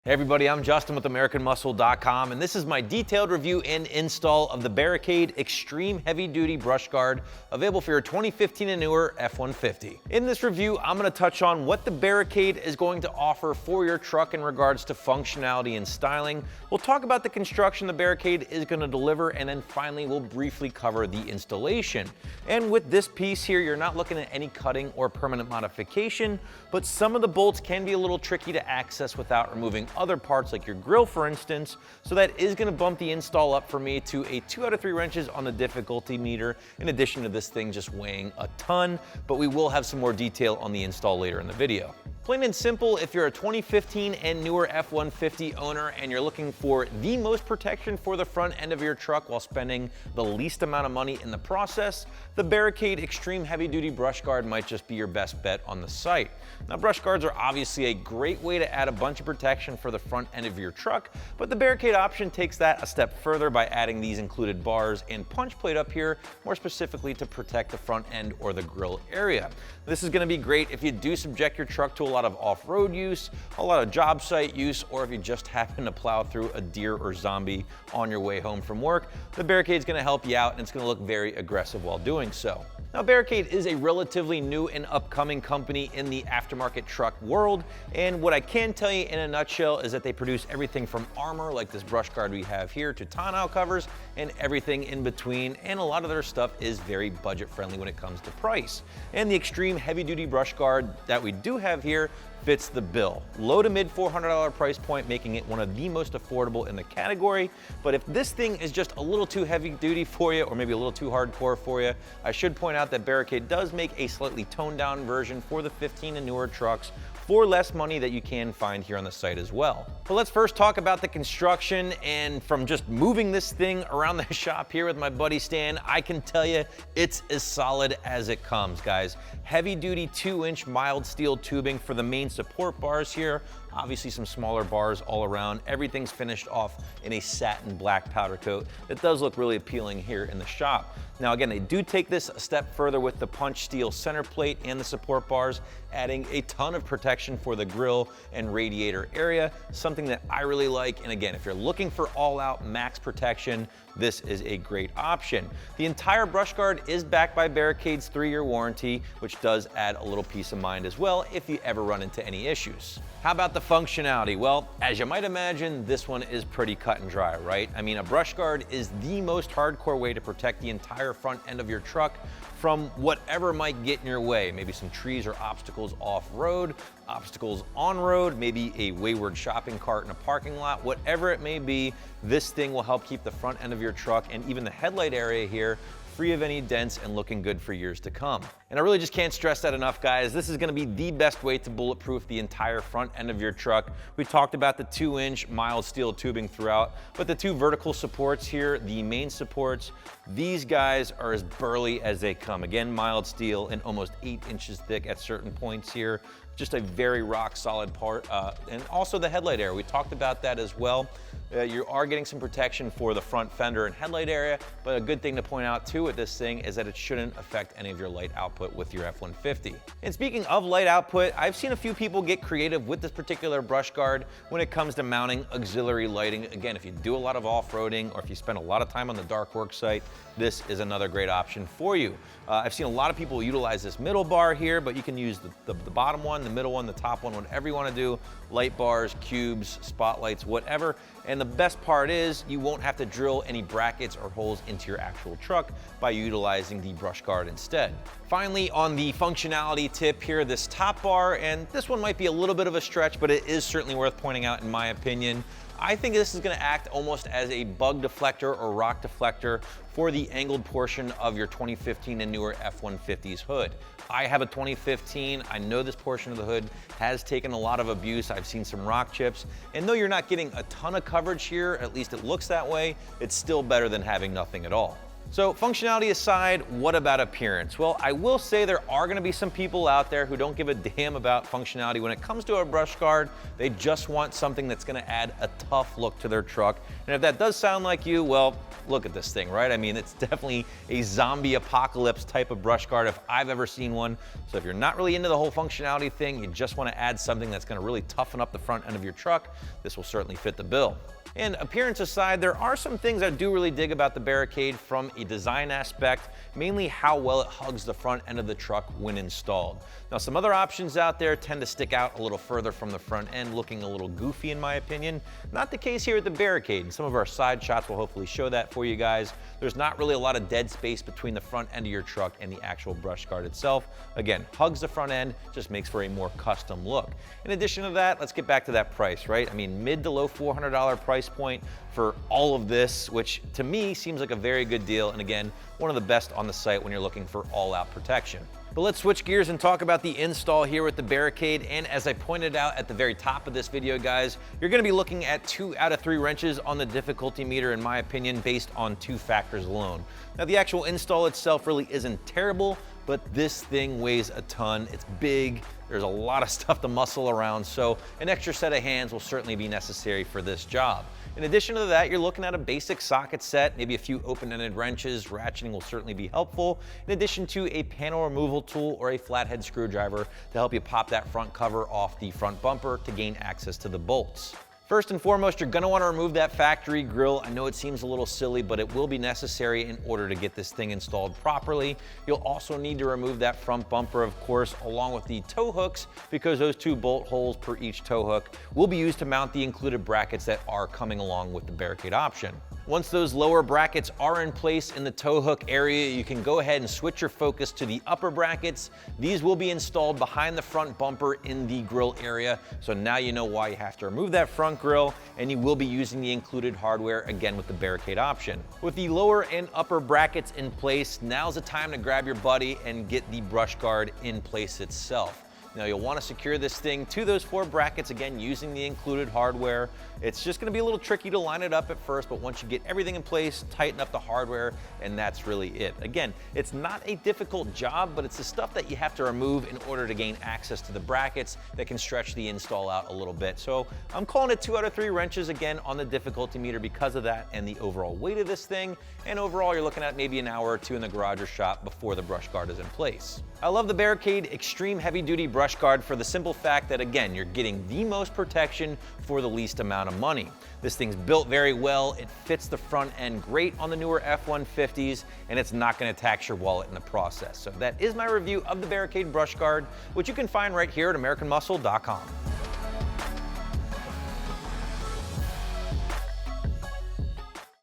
Hey everybody, I'm Justin with AmericanMuscle.com, and this is my detailed review and install of the Barricade Extreme Heavy Duty Brush Guard, available for your 2015 and newer F-150. In this review, I'm going to touch on what the Barricade is going to offer for your truck in regards to functionality and styling. We'll talk about the construction the Barricade is going to deliver, and then finally we'll briefly cover the installation. And with this piece here, you're not looking at any cutting or permanent modification, but some of the bolts can be a little tricky to access without removing other parts like your grille, for instance. So that is going to bump the install up for me to a 2 out of 3 wrenches on the difficulty meter, in addition to this thing just weighing a ton, but we will have some more detail on the install later in the video. Plain and simple, if you're a 2015 and newer F-150 owner and you're looking for the most protection for the front end of your truck while spending the least amount of money in the process, the Barricade Extreme Heavy Duty Brush Guard might just be your best bet on the site. Now, brush guards are obviously a great way to add a bunch of protection for the front end of your truck, but the Barricade option takes that a step further by adding these included bars and punch plate up here, more specifically to protect the front end or the grille area. This is going to be great if you do subject your truck to a lot of off-road use, a lot of job site use, or if you just happen to plow through a deer or zombie on your way home from work. The Barricade is going to help you out, and it's going to look very aggressive while doing so. Now, Barricade is a relatively new and upcoming company in the aftermarket truck world, and what I can tell you in a nutshell is that they produce everything from armor, like this brush guard we have here, to tonneau covers, and everything in between, and a lot of their stuff is very budget friendly when it comes to price. And the Extreme Heavy Duty Brush Guard that we do have here fits the bill. Low to mid $400 price point, making it one of the most affordable in the category. But if this thing is just a little too heavy duty for you, or maybe a little too hardcore for you, I should point out that Barricade does make a slightly toned down version for the 15 and newer trucks for less money that you can find here on the site as well. But let's first talk about the construction, and from just moving this thing around the shop here with my buddy Stan, I can tell you it's as solid as it comes, guys. Heavy duty 2-inch mild steel tubing for the main support bars here. Obviously some smaller bars all around. Everything's finished off in a satin black powder coat that does look really appealing here in the shop. Now again, they do take this a step further with the punch steel center plate and the support bars, adding a ton of protection for the grille and radiator area, something that I really like. And again, if you're looking for all-out max protection, this is a great option. The entire brush guard is backed by Barricade's 3-year warranty, which does add a little peace of mind as well if you ever run into any issues. How about the functionality? Well, as you might imagine, this one is pretty cut and dry, right? I mean, a brush guard is the most hardcore way to protect the entire front end of your truck from whatever might get in your way. Maybe some trees or obstacles off-road, obstacles on-road, maybe a wayward shopping cart in a parking lot, whatever it may be, this thing will help keep the front end of your truck and even the headlight area here free of any dents and looking good for years to come. And I really just can't stress that enough, guys. This is gonna be the best way to bulletproof the entire front end of your truck. We talked about the 2-inch mild steel tubing throughout, but the 2 vertical supports here, the main supports, these guys are as burly as they come. Again, mild steel and almost 8 inches thick at certain points here. Just a very rock solid part. And also the headlight area, we talked about that as well. You are getting some protection for the front fender and headlight area, but a good thing to point out too with this thing is that it shouldn't affect any of your light output with your F-150. And speaking of light output, I've seen a few people get creative with this particular brush guard when it comes to mounting auxiliary lighting. Again, if you do a lot of off-roading or if you spend a lot of time on the dark work site, this is another great option for you. I've seen a lot of people utilize this middle bar here, but you can use the bottom one, the middle one, the top one, whatever you want to do. Light bars, cubes, spotlights, whatever. And the best part is you won't have to drill any brackets or holes into your actual truck by utilizing the brush guard instead. Finally, on the functionality tip here, this top bar, and this one might be a little bit of a stretch, but it is certainly worth pointing out in my opinion. I think this is going to act almost as a bug deflector or rock deflector for the angled portion of your 2015 and newer F-150's hood. I have a 2015. I know this portion of the hood has taken a lot of abuse. I've seen some rock chips, and though you're not getting a ton of coverage here, at least it looks that way, it's still better than having nothing at all. So functionality aside, what about appearance? Well, I will say there are gonna be some people out there who don't give a damn about functionality. When it comes to a brush guard, they just want something that's gonna add a tough look to their truck. And if that does sound like you, well, look at this thing, right? I mean, it's definitely a zombie apocalypse type of brush guard if I've ever seen one. So if you're not really into the whole functionality thing, you just wanna add something that's gonna really toughen up the front end of your truck, this will certainly fit the bill. And appearance aside, there are some things I do really dig about the Barricade from a design aspect, mainly how well it hugs the front end of the truck when installed. Now, some other options out there tend to stick out a little further from the front end, looking a little goofy in my opinion. Not the case here with the Barricade, and some of our side shots will hopefully show that for you guys. There's not really a lot of dead space between the front end of your truck and the actual brush guard itself. Again, hugs the front end, just makes for a more custom look. In addition to that, let's get back to that price, right? I mean, mid to low $400 price point for all of this, which to me seems like a very good deal. And again, one of the best on the site when you're looking for all-out protection. But let's switch gears and talk about the install here with the Barricade. And as I pointed out at the very top of this video, guys, you're gonna be looking at 2 out of 3 wrenches on the difficulty meter, in my opinion, based on 2 factors alone. Now, the actual install itself really isn't terrible, but this thing weighs a ton. It's big. There's a lot of stuff to muscle around, so an extra set of hands will certainly be necessary for this job. In addition to that, you're looking at a basic socket set, maybe a few open-ended wrenches. Ratcheting will certainly be helpful, in addition to a panel removal tool or a flathead screwdriver to help you pop that front cover off the front bumper to gain access to the bolts. First and foremost, you're gonna wanna remove that factory grille. I know it seems a little silly, but it will be necessary in order to get this thing installed properly. You'll also need to remove that front bumper, of course, along with the tow hooks, because those 2 bolt holes per each tow hook will be used to mount the included brackets that are coming along with the Barricade option. Once those lower brackets are in place in the tow hook area, you can go ahead and switch your focus to the upper brackets. These will be installed behind the front bumper in the grille area. So now you know why you have to remove that front grille, and you will be using the included hardware again with the Barricade option. With the lower and upper brackets in place, now's the time to grab your buddy and get the brush guard in place itself. Now, you'll want to secure this thing to those 4 brackets, again, using the included hardware. It's just going to be a little tricky to line it up at first, but once you get everything in place, tighten up the hardware, and that's really it. Again, it's not a difficult job, but it's the stuff that you have to remove in order to gain access to the brackets that can stretch the install out a little bit. So I'm calling it 2 out of 3 wrenches again on the difficulty meter because of that and the overall weight of this thing. And overall, you're looking at maybe an hour or 2 in the garage or shop before the brush guard is in place. I love the Barricade Extreme Heavy Duty Brush Guard for the simple fact that, again, you're getting the most protection for the least amount of money. This thing's built very well, it fits the front end great on the newer F-150s, and it's not gonna tax your wallet in the process. So that is my review of the Barricade Brush Guard, which you can find right here at AmericanMuscle.com.